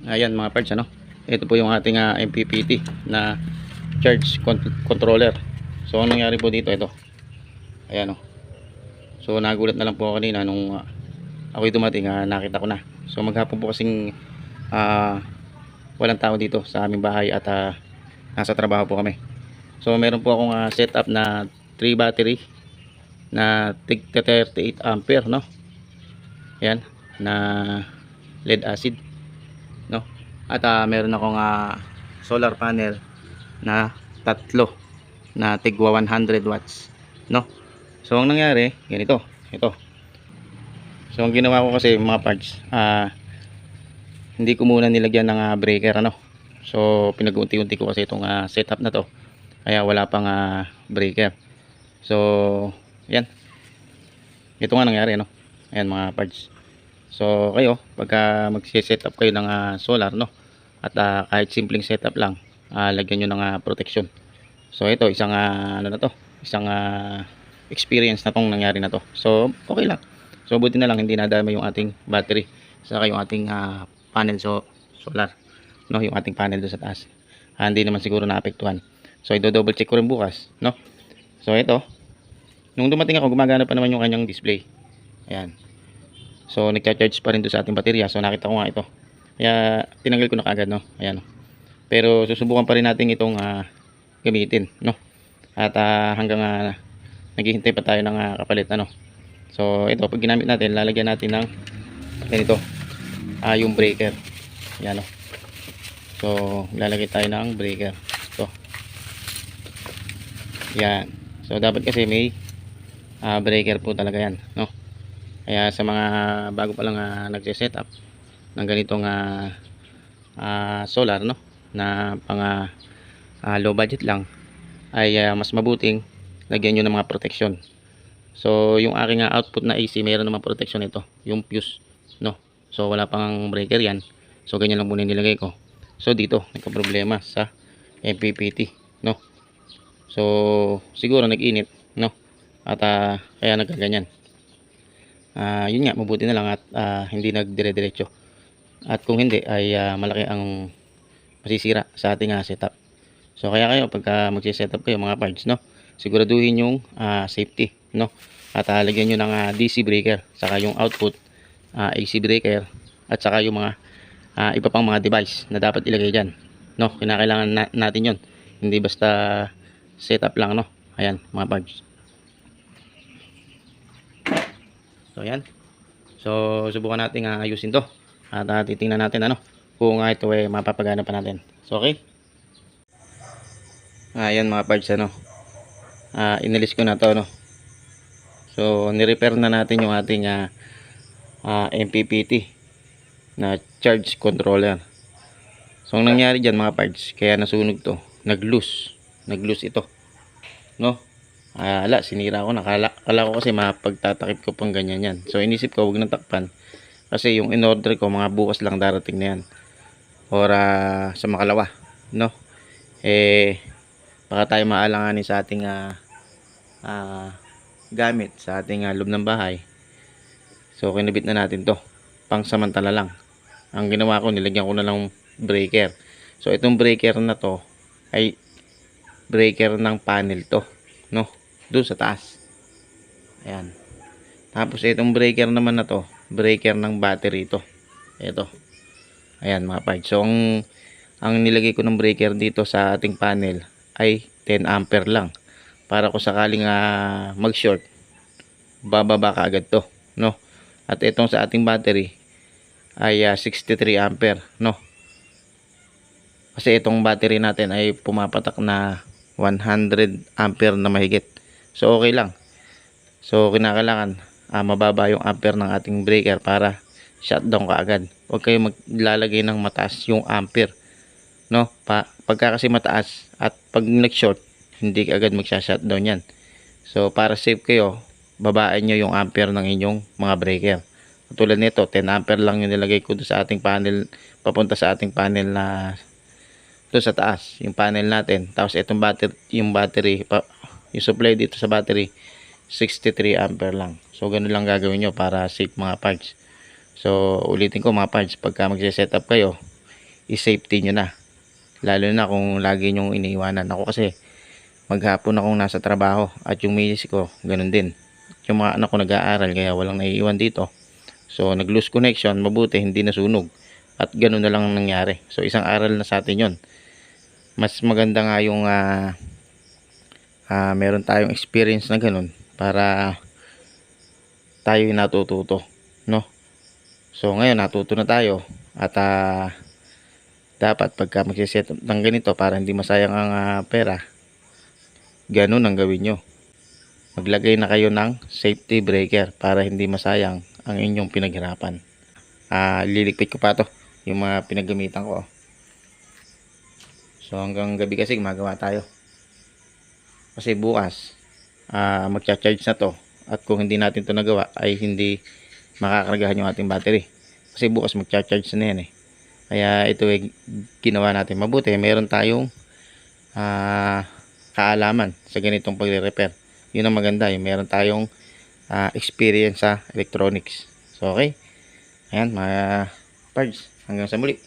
Ayan mga parts, ano, ito po yung ating MPPT na charge controller. So ang nangyari po dito, ito, ayan, oh. So nagulat na lang po ako kanina nung ako'y dumating, nakita ko na. So maghapon po kasing walang tao dito sa aming bahay at nasa trabaho po kami. So meron po akong setup na 3 battery na tig 38 ampere, no. Ayan, na lead acid, no. At meron akong solar panel na tatlo na tigwa 100 watts, no. So ang nangyari ganito, ito. So ang ginawa ko kasi mga parts, hindi ko muna nilagyan ng breaker, ano. So pinag-unti-unti ko kasi itong setup na to, kaya wala pang breaker. So yan, ito nga nangyari, no. Ayan mga parts. So kayo pagka magse-setup kayo ng solar, no, at kahit simpleng setup lang, lagyan nyo ng protection. So ito isang ano na to, isang experience na tong nangyari na to. So okay lang. So buti na lang hindi nadama yung ating battery saka yung ating panel solar, no, yung ating panel doon sa taas. Hindi naman siguro naapektuhan. So i-double check ko rin bukas, no. So ito, nung dumating ako gumagana pa naman yung kanyang display. Ayan. So nagcha-charge pa rin doon sa ating baterya. So nakita ko nga ito. Kaya tinanggal ko na kaagad, no. Ayan. Pero susubukan pa rin natin itong gamitin, no. At hanggang naghihintay pa tayo ng kapalit, ano. So ito, pag ginamit natin, lalagyan natin ng ganito, yung breaker. Yan, no. So lalagay tayo ng breaker. Ito. Yan. So dapat kasi may breaker po talaga yan, no. Kaya sa mga bago pa lang nagse-setup ng ganitong solar, no, na pang low budget lang, ay mas mabuting lagyan nyo ng mga protection. So yung aking output na AC, mayroon naman protection ito, yung fuse, no. So wala pang breaker yan. So ganyan lang muna nilagay ko. So dito nagka-problema sa MPPT, no. So siguro nag-init, no, at kaya nagkaganyan. Yun nga, mabuti na lang at hindi nagdire-diretso. At kung hindi ay malaki ang masisira sa ating setup. So kaya kayo pagka magse-setup kayo mga parts, no, siguraduhin yung safety, no. At lagyan nyo ng DC breaker, saka yung output AC breaker, at saka yung mga iba pang mga device na dapat ilagay dyan, no. Kinakailangan natin yon, hindi basta setup lang, no. Ayan mga parts. So ayan. So subukan natin ayusin to. At titingnan natin, ano, kung ito ay mapapagana pa natin. So okay. Ayan mga parts, ano. Inalis ko na to, no. So ni-repair na natin yung ating MPPT na charge controller. So ang nangyari diyan mga parts, kaya nasunog to, nag-loose ito, no. Sinira ko, nakala ko kasi mapagtatakip ko pang ganyan yan. So inisip ko wag nang takpan, kasi yung in-order ko mga bukas lang darating na yan, or sa makalawa, no. Baka tayo maalanganin sa ating gamit sa ating loob ng bahay. So kinabit na natin to, pang samantala lang. Ang ginawa ko, nilagyan ko na lang breaker. So itong breaker na to ay breaker ng panel to, no, doon sa taas. Ayan. Tapos itong breaker naman na to, breaker ng battery to. Ito. Ayan mga parts. So ang nilagay ko ng breaker dito sa ating panel ay 10 ampere lang, para kung sakaling mag short, bababa ka agad to, no. At itong sa ating battery ay 63 ampere, no. Kasi itong battery natin ay pumapatak na 100 ampere na mahigit. So okay lang. So kinakailangan mababa yung ampere ng ating breaker para shutdown ka agad. Huwag kayo maglalagay ng mataas yung ampere, no. Pagka kasi mataas at pag nag-short, hindi agad magsha-shutdown yan. So para safe kayo, babaan nyo yung ampere ng inyong mga breaker. Tulad nito, 10 ampere lang yung nilagay ko doon sa ating panel, papunta sa ating panel na doon sa taas, yung panel natin. Tapos itong battery, yung supply dito sa battery, 63 ampere lang. So ganun lang gagawin nyo para safe mga parts. So ulitin ko mga parts, pagka magse-setup kayo, i-safety nyo na. Lalo na kung lagi nyong iniiwanan. Ako kasi maghapon akong nasa trabaho at yung misis ko ganun din. Yung mga anak ko nag-aaral kaya walang naiiwan dito. So nag-lose connection, mabuti hindi nasunog. At ganun na lang ang nangyari. So isang aral na sa atin yon. Mas maganda nga yung meron tayong experience na ganun para tayo yung natututo, no? So ngayon natuto na tayo at dapat pagka magsiset up ng ganito para hindi masayang ang pera, ganun ang gawin nyo. Maglagay na kayo ng safety breaker para hindi masayang ang inyong pinaghirapan. Lilikpit ko pa to yung mga pinaggamitan ko. So hanggang gabi kasi gumagawa tayo. Kasi bukas magcha-charge na to at kung hindi natin to nagawa ay hindi makakargahan yung ating battery. Kasi bukas magcha-charge na yan eh. Kaya ito ay ginawa natin. Mabuti meron tayong kaalaman sa ganitong pagre-repair. Yun ang maganda, yung meron tayong experience sa electronics. So okay. Ayan mga parts, hanggang sa muli.